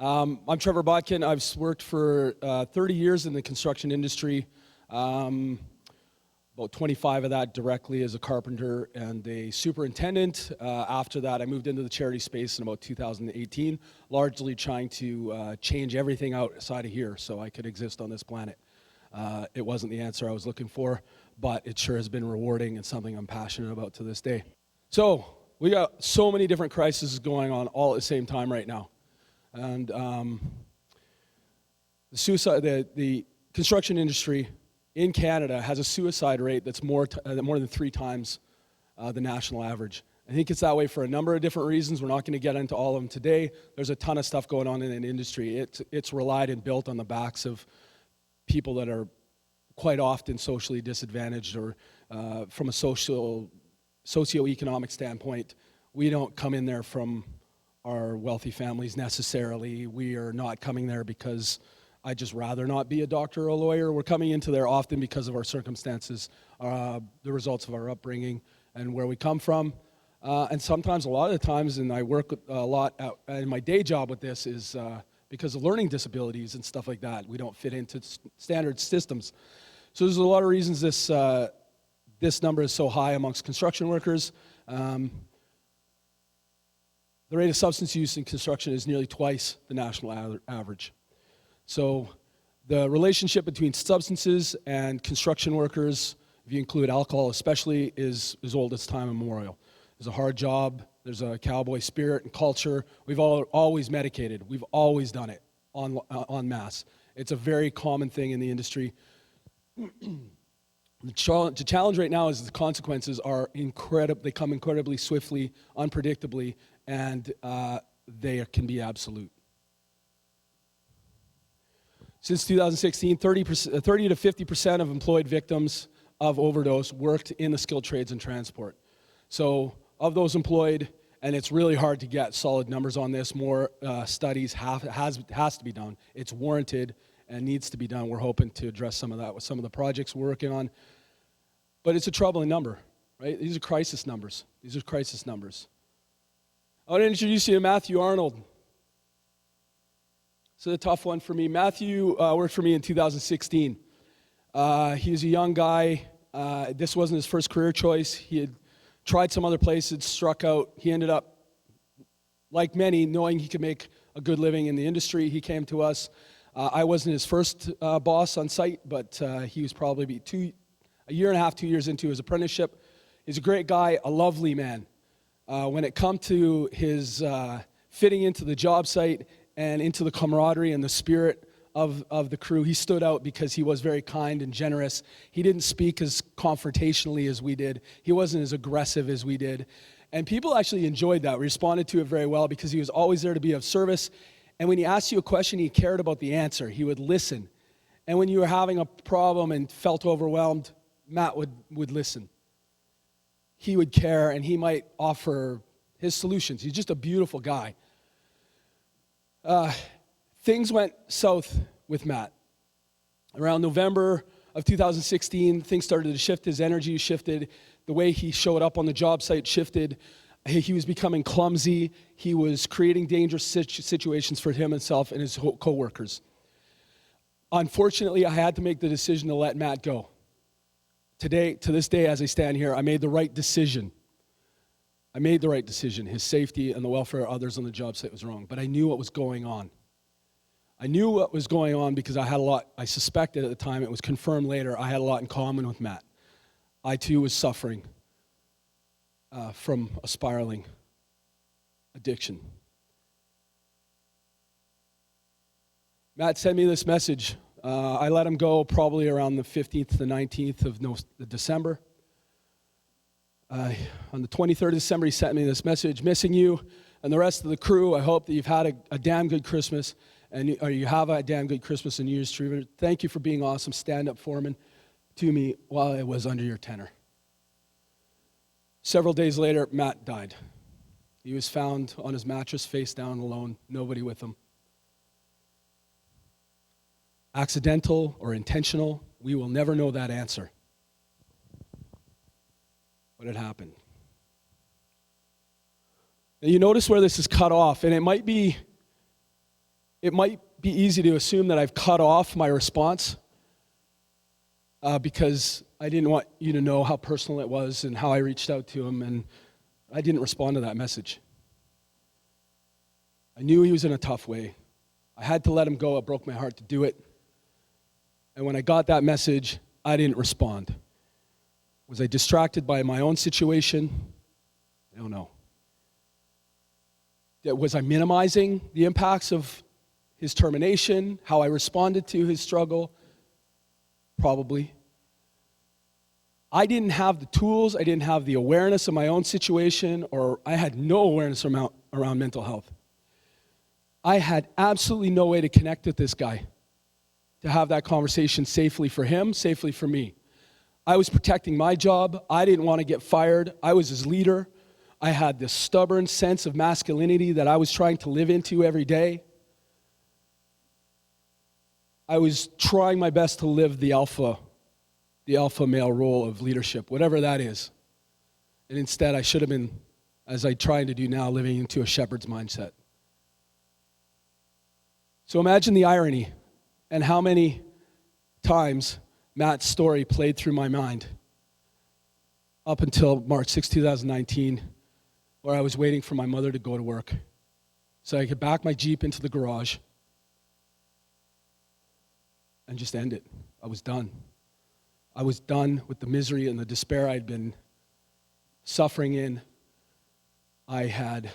I'm Trevor Botkin. I've worked for 30 years in the construction industry, about 25 of that directly as a carpenter and a superintendent. After that, I moved into the charity space in about 2018, largely trying to change everything outside of here so I could exist on this planet. It wasn't the answer I was looking for, but it sure has been rewarding and something I'm passionate about to this day. So we got so many different crises going on all at the same time right now. And the construction industry in Canada has a suicide rate that's more than 3 times the national average. I think it's that way for a number of different reasons. We're not going to get into all of them today. There's a ton of stuff going on in an industry. It's relied and built on the backs of people that are quite often socially disadvantaged, or from a socioeconomic standpoint, we don't come in there from our wealthy families necessarily. We are not coming there because I'd just rather not be a doctor or a lawyer. We're coming into there often because of our circumstances, the results of our upbringing and where we come from. And sometimes, a lot of the times, and I work a lot in my day job with this, is because of learning disabilities and stuff like that. We don't fit into standard systems. So there's a lot of reasons this number is so high amongst construction workers. The rate of substance use in construction is nearly twice the national average. So the relationship between substances and construction workers, if you include alcohol especially, is as old as time immemorial. There's a hard job, there's a cowboy spirit and culture. We've always medicated. We've always done it en masse. It's a very common thing in the industry. The challenge right now is the consequences are incredible. They come incredibly swiftly, unpredictably, and they can be absolute. Since 2016, 30 to 50% of employed victims of overdose worked in the skilled trades and transport. So of those employed, and it's really hard to get solid numbers on this, more studies has to be done. It's warranted and needs to be done. We're hoping to address some of that with some of the projects we're working on. But it's a troubling number, right? These are crisis numbers. These are crisis numbers. I want to introduce you to Matthew Arnold. This is a tough one for me. Matthew worked for me in 2016. He was a young guy. This wasn't his first career choice. He had tried some other places, struck out. He ended up, like many, knowing he could make a good living in the industry. He came to us. I wasn't his first boss on site, but he was probably a year and a half, 2 years into his apprenticeship. He's a great guy, a lovely man. When it come to his fitting into the job site and into the camaraderie and the spirit of the crew, he stood out because he was very kind and generous. He didn't speak as confrontationally as we did. He wasn't as aggressive as we did. And people actually enjoyed that, responded to it very well, because he was always there to be of service. And when he asked you a question, he cared about the answer. He would listen. And when you were having a problem and felt overwhelmed, Matt would listen. He would care, and he might offer his solutions. He's just a beautiful guy. Things went south with Matt. Around November of 2016, things started to shift. His energy shifted. The way he showed up on the job site shifted. He was becoming clumsy. He was creating dangerous situations for himself and his co-workers. Unfortunately, I had to make the decision to let Matt go. Today, to this day, as I stand here, I made the right decision. I made the right decision. His safety and the welfare of others on the job site was wrong, but I knew what was going on. I knew what was going on because I had a lot, I suspected at the time, it was confirmed later, I had a lot in common with Matt. I too was suffering from a spiraling addiction. Matt sent me this message. I let him go probably around the 15th to the 19th of December. On the 23rd of December, he sent me this message: missing you and the rest of the crew. I hope that you've had a damn good Christmas, or you have a damn good Christmas and New Year's Trevor. Thank you for being awesome stand-up foreman to me while I was under your tenor. Several days later, Matt died. He was found on his mattress, face down, alone, nobody with him. Accidental or intentional, we will never know that answer. But it happened. Now you notice where this is cut off, and it might be it might be easy to assume that I've cut off my response because I didn't want you to know how personal it was and how I reached out to him, and I didn't respond to that message. I knew he was in a tough way. I had to let him go. It broke my heart to do it. And when I got that message, I didn't respond. Was I distracted by my own situation? I don't know. Was I minimizing the impacts of his termination, how I responded to his struggle? Probably. I didn't have the tools, I didn't have the awareness of my own situation, or I had no awareness around mental health. I had absolutely no way to connect with this guy, to have that conversation safely for him, safely for me. I was protecting my job. I didn't want to get fired. I was his leader. I had this stubborn sense of masculinity that I was trying to live into every day. I was trying my best to live the alpha male role of leadership, whatever that is. And instead, I should have been, as I'm trying to do now, living into a shepherd's mindset. So imagine the irony and how many times Matt's story played through my mind up until March 6, 2019, where I was waiting for my mother to go to work so I could back my Jeep into the garage and just end it. I was done. I was done with the misery and the despair I'd been suffering in. I had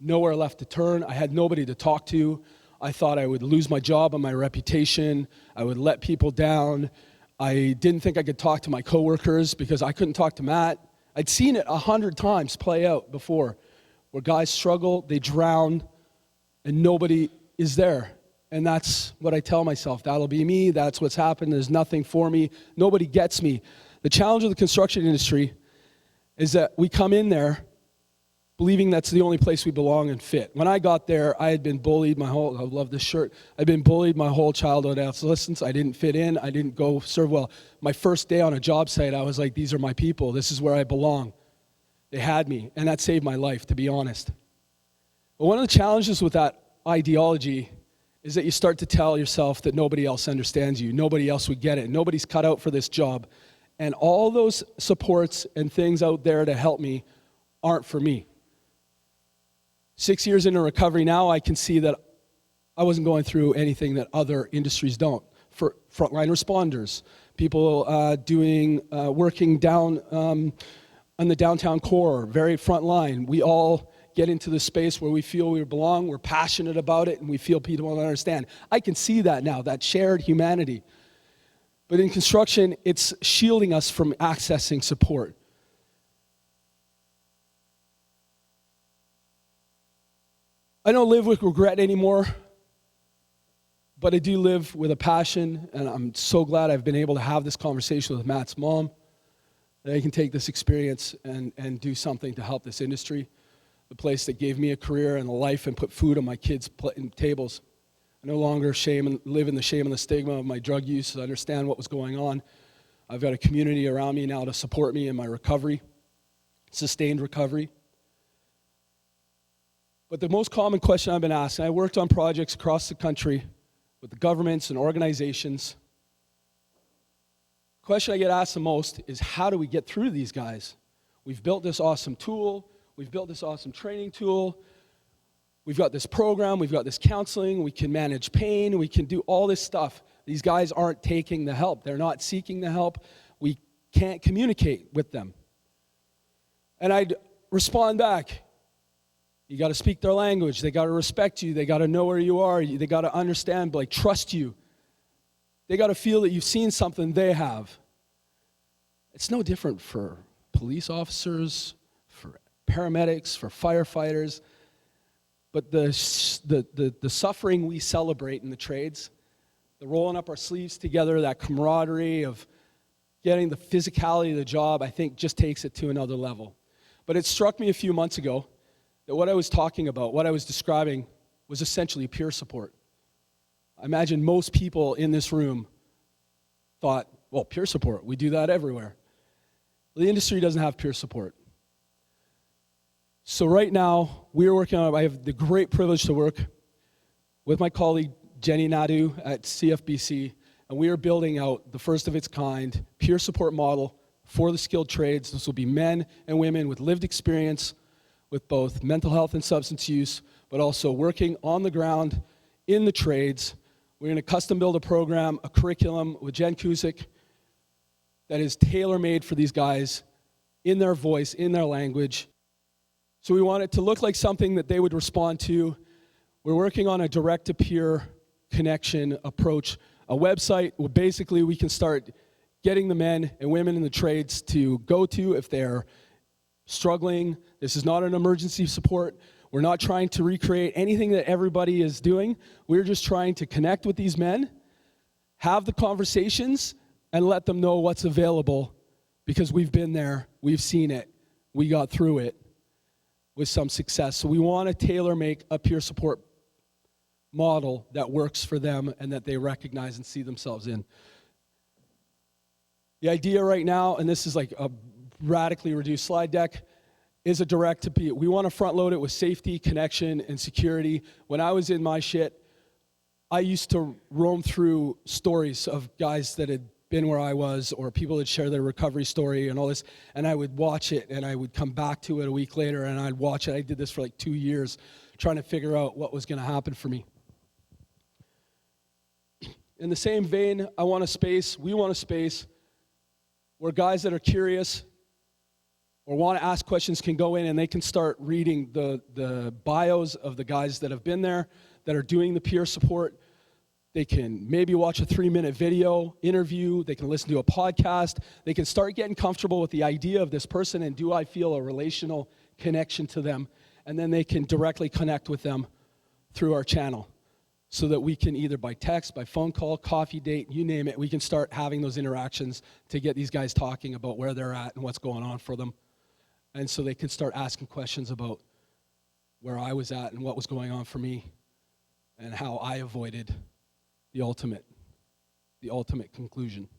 nowhere left to turn. I had nobody to talk to. I thought I would lose my job and my reputation. I would let people down. I didn't think I could talk to my coworkers because I couldn't talk to Matt. I'd seen it 100 times play out before, where guys struggle, they drown, and nobody is there. And that's what I tell myself. That'll be me. That's what's happened. There's nothing for me. Nobody gets me. The challenge of the construction industry is that we come in there believing that's the only place we belong and fit. When I got there, I had been bullied I love this shirt. I'd been bullied my whole childhood adolescence. I didn't fit in. I didn't go serve well. My first day on a job site, I was like, these are my people. This is where I belong. They had me, and that saved my life, to be honest. But one of the challenges with that ideology is that you start to tell yourself that nobody else understands you. Nobody else would get it. Nobody's cut out for this job. And all those supports and things out there to help me aren't for me. 6 years into recovery now, I can see that I wasn't going through anything that other industries don't. For frontline responders, people working down on the downtown core, very frontline. We all get into the space where we feel we belong, we're passionate about it, and we feel people don't understand. I can see that now, that shared humanity. But in construction, it's shielding us from accessing support. I don't live with regret anymore, but I do live with a passion, and I'm so glad I've been able to have this conversation with Matt's mom, that I can take this experience and do something to help this industry, the place that gave me a career and a life and put food on my kids' tables. I no longer live in the shame and the stigma of my drug use. I understand what was going on. I've got a community around me now to support me in my recovery, sustained recovery. But the most common question I've been asked, and I worked on projects across the country with the governments and organizations, the question I get asked the most is, how do we get through these guys? We've built this awesome tool, we've built this awesome training tool, we've got this program, we've got this counseling, we can manage pain, we can do all this stuff. These guys aren't taking the help, they're not seeking the help, we can't communicate with them. And I'd respond back, you got to speak their language. They got to respect you. They got to know where you are. They got to understand, like, trust you. They got to feel that you've seen something they have. It's no different for police officers, for paramedics, for firefighters. But the suffering we celebrate in the trades, the rolling up our sleeves together, that camaraderie of getting the physicality of the job, I think just takes it to another level. But it struck me a few months ago that what I was talking about, what I was describing, was essentially peer support. I imagine most people in this room thought, well, peer support, we do that everywhere. Well, the industry doesn't have peer support. So right now, I have the great privilege to work with my colleague Jenny Nadu at CFBC, and we are building out the first of its kind peer support model for the skilled trades. This will be men and women with lived experience with both mental health and substance use, but also working on the ground in the trades. We're going to custom build a program, a curriculum with Jen Cusick that is tailor-made for these guys in their voice, in their language. So we want it to look like something that they would respond to. We're working on a direct-to-peer connection approach, a website where basically we can start getting the men and women in the trades to go to if they're struggling. This is not an emergency support. We're not trying to recreate anything that everybody is doing. We're just trying to connect with these men, have the conversations, and let them know what's available, because we've been there, we've seen it, we got through it with some success. So we want to tailor-make a peer support model that works for them and that they recognize and see themselves in. The idea right now, and this is like a radically reduced slide deck, is a direct-to-peer. We want to front-load it with safety, connection, and security. When I was in my shit, I used to roam through stories of guys that had been where I was, or people that share their recovery story and all this, and I would watch it, and I would come back to it a week later, and I'd watch it. I did this for like 2 years, trying to figure out what was going to happen for me. In the same vein, we want a space where guys that are curious or want to ask questions can go in and they can start reading the bios of the guys that have been there, that are doing the peer support. They can maybe watch a 3-minute video interview. They can listen to a podcast. They can start getting comfortable with the idea of this person and do I feel a relational connection to them? And then they can directly connect with them through our channel so that we can either by text, by phone call, coffee date, you name it, we can start having those interactions to get these guys talking about where they're at and what's going on for them. And so they can start asking questions about where I was at and what was going on for me and how I avoided the ultimate conclusion.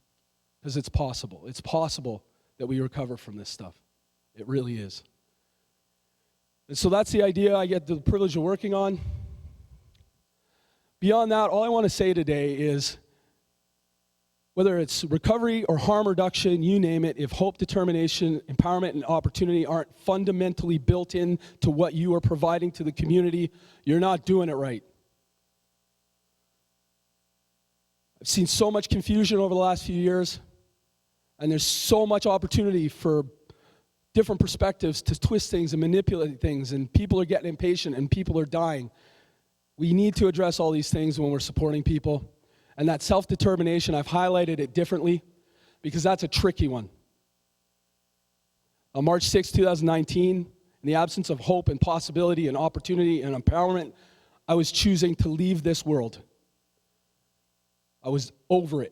Because it's possible. It's possible that we recover from this stuff. It really is. And so that's the idea I get the privilege of working on. Beyond that, all I want to say today is, whether it's recovery or harm reduction, you name it, if hope, determination, empowerment, and opportunity aren't fundamentally built into what you are providing to the community, you're not doing it right. I've seen so much confusion over the last few years, and there's so much opportunity for different perspectives to twist things and manipulate things, and people are getting impatient and people are dying. We need to address all these things when we're supporting people. And that self-determination, I've highlighted it differently because that's a tricky one. On March 6, 2019, in the absence of hope and possibility and opportunity and empowerment, I was choosing to leave this world. I was over it.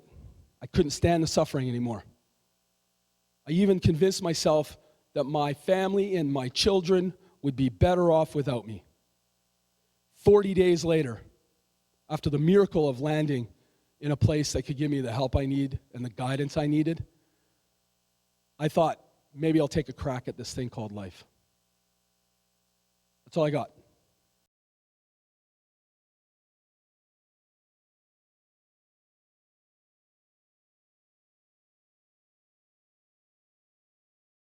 I couldn't stand the suffering anymore. I even convinced myself that my family and my children would be better off without me. 40 days later, after the miracle of landing in a place that could give me the help I need and the guidance I needed, I thought, maybe I'll take a crack at this thing called life. That's all I got.